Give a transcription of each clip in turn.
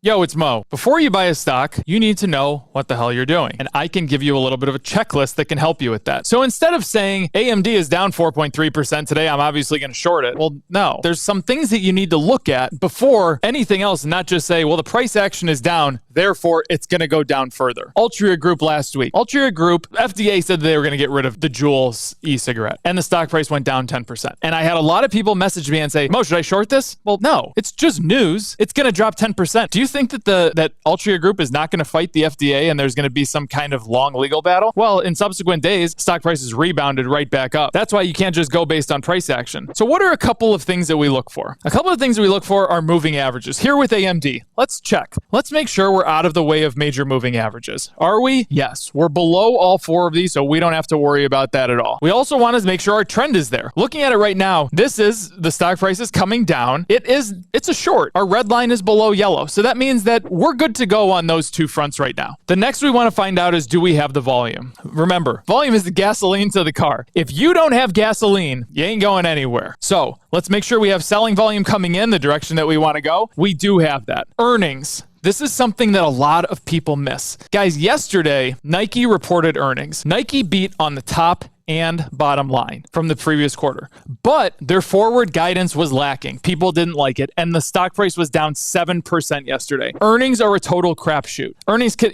Yo, it's Mo. Before you buy a stock, you need to know what the hell you're doing. And I can give you a little bit of a checklist that can help you with that. So instead of saying AMD is down 4.3% today, I'm obviously going to short it. Well, no. There's some things that you need to look at before anything else, and not just say, well, the price action is down, therefore it's going to go down further. Altria Group last week. Altria Group, FDA said that they were going to get rid of the Juul e-cigarette, and the stock price went down 10%. And I had a lot of people message me and say, Mo, should I short this? Well, no. It's just news. It's going to drop 10%. Do you think that that Altria Group is not going to fight the FDA and there's going to be some kind of long legal battle? Well, in subsequent days, stock prices rebounded right back up. That's why you can't just go based on price action. So what are a couple of things that we look for? A couple of things that we look for are moving averages. Here with AMD, let's check. Let's make sure we're out of the way of major moving averages. Are we? Yes. We're below all four of these, so we don't have to worry about that at all. We also want to make sure our trend is there. Looking at it right now, this is the stock price is coming down. It's a short. Our red line is below yellow. So that means that we're good to go on those two fronts right now. The next we want to find out is, do we have the volume? Remember, volume is the gasoline to the car. If you don't have gasoline, you ain't going anywhere. So let's make sure we have selling volume coming in the direction that we want to go. We do have that. Earnings. This is something that a lot of people miss. Guys, yesterday, Nike reported earnings. Nike beat on the top and bottom line from the previous quarter. But their forward guidance was lacking. People didn't like it, and the stock price was down 7% yesterday. Earnings are a total crapshoot.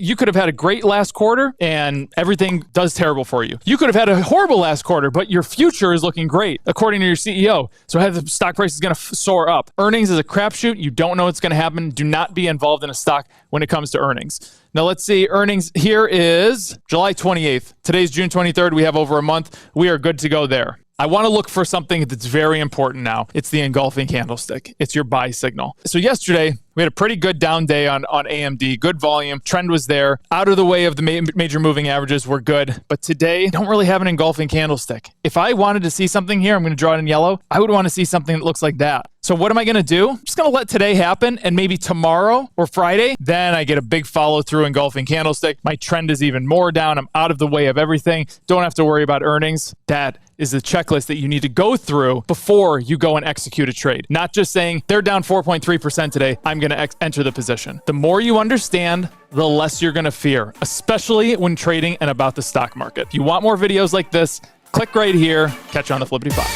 You could have had a great last quarter, and everything does terrible for you. You could have had a horrible last quarter, but your future is looking great, according to your CEO. So the stock price is going to soar up. Earnings is a crapshoot. You don't know what's going to happen. Do not be involved in a stock when it comes to earnings. Now, let's see. Earnings here is July 28th. Today's June 23rd. We have over a month. We are good to go there. I want to look for something that's very important now. It's the engulfing candlestick. It's your buy signal. So yesterday, we had a pretty good down day on AMD. Good volume. Trend was there. Out of the way of the major moving averages, we're good. But today, don't really have an engulfing candlestick. If I wanted to see something here, I'm going to draw it in yellow. I would want to see something that looks like that. So what am I going to do? I'm just going to let today happen, and maybe tomorrow or Friday, then I get a big follow through engulfing candlestick. My trend is even more down. I'm out of the way of everything. Don't have to worry about earnings. That is the checklist that you need to go through before you go and execute a trade. Not just saying they're down 4.3% today, I'm going to enter the position. The more you understand, the less you're going to fear, especially when trading and about the stock market. If you want more videos like this, click right here. Catch you on the Flippity Flop.